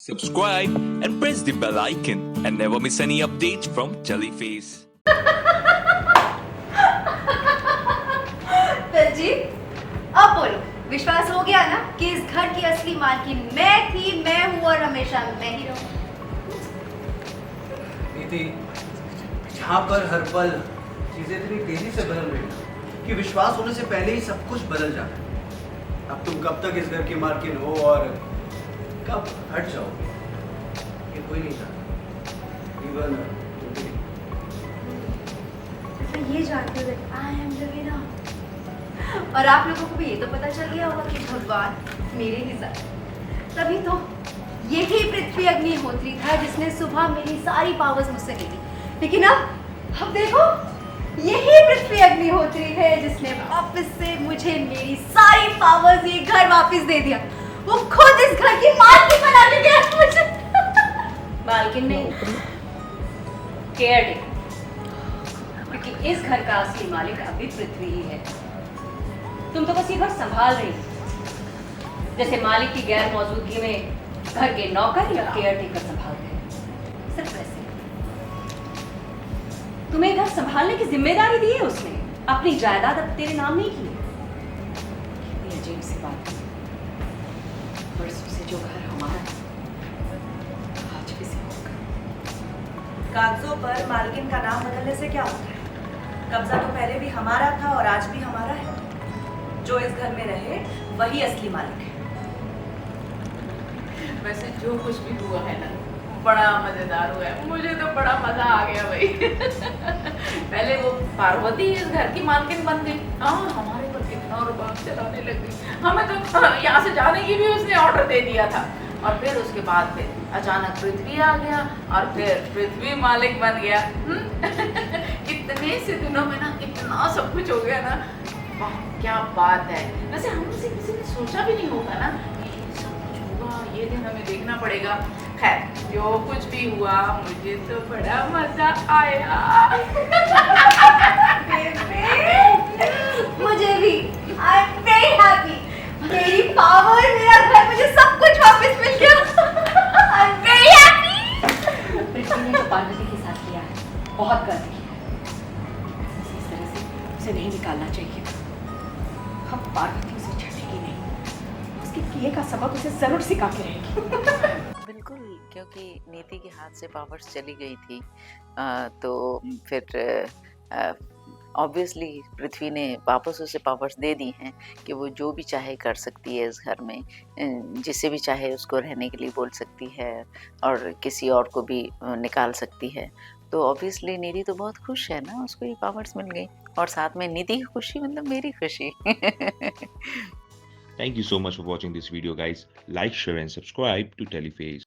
subscribe and press the bell icon and never miss any updates from Jellyface. Daljit, अब बोलो, विश्वास हो गया ना कि इस घर की असली मालकिन मैं हूँ और हमेशा मैं ही रहूँ। नीति, यहाँ पर हर पल चीजें इतनी तेजी से बदल रही हैं कि विश्वास होने से पहले ही सब कुछ बदल जाता है। अब तुम कब तक इस घर की मालकिन हो और कब हट जाओगे, ये कोई नहीं जानता। इवन तुम भी। तो ये जानते हुए आई एम रवीना, और आप लोगों को भी ये तो पता चल गया होगा कि भगवान मेरे ही साथ। तभी तो यही पृथ्वी अग्निहोत्री था जिसने सुबह मेरी सारी पावर्स मुझसे ले ली, लेकिन अब देखो, यही पृथ्वी अग्निहोत्री है जिसने वापस से मुझे मेरी सारी पावर्स, ये घर वापस दे दिया। वो खुद इस घर की मालकिन बना के गया मुझे। मालकिन नहीं, केयरटेकर, क्योंकि इस घर का असली मालिक अभी पृथ्वी ही है। तुम तो बस ये घर संभाल रही हो, जैसे मालिक की गैर मौजूदगी में घर के नौकर या केयरटेकर संभालते हैं, सिर्फ वैसे। तुम्हें घर संभालने की जिम्मेदारी दी है उसने, अपनी जायदाद अब तेरे नाम नहीं की है। कितनी अजीब सी बात है, बरसों से जो घर हमारा है, आज किसी और का। कागजों पर मालकिन का नाम बदलने से क्या होता है? कब्जा तो पहले भी हमारा था और आज भी हमारा है। जो इस घर में रहे वही असली मालिक है। वैसे जो कुछ भी हुआ है ना, बड़ा मजेदार हुआ है। मुझे तो बड़ा मजा आ गया भाई। पहले वो पार्वती इस घर की मालकिन बन गई, हमारे पर कितना रुबाब चलाने लग गई। हमें तो यहाँ से जाने की भी उसने ऑर्डर दे दिया था। और फिर उसके बाद फिर अचानक पृथ्वी आ गया और फिर पृथ्वी मालिक बन गया। इतने से दिनों में ना इतना सब कुछ हो गया ना, वाह क्या बात है। वैसे हमसे किसी ने सोचा भी नहीं होगा ना कि ये सब कुछ होगा, ये दिन हमें देखना पड़ेगा। खैर जो कुछ भी हुआ, मुझे तो बड़ा मजा आया। मुझे भी, आई एम वेरी हैप्पी। मेरी पावर, मेरा घर, मुझे सब कुछ वापस मिल गया। I am very happy. Prithvi ने जो पार्वती के साथ किया है, बहुत गलत किया है। इस तरह से उसे नहीं निकालना चाहिए। हम पार्वती उसे छटेगी नहीं, उसके किए का सबक उसे जरूर सिखा के रहेगी। बिल्कुल, क्योंकि नीति के हाथ से पावर्स चली गई थी, तो फिर ऑब्वियसली पृथ्वी ने वापस उसे पावर्स दे दी हैं कि वो जो भी चाहे कर सकती है इस घर में, जिसे भी चाहे उसको रहने के लिए बोल सकती है और किसी और को भी निकाल सकती है। तो ऑब्वियसली निधि तो बहुत खुश है ना, उसको ये पावर्स मिल गई, और साथ में निधि की खुशी मतलब मेरी खुशी। Thank you so much for watching this video, guys. Like, share, and subscribe to Teleface.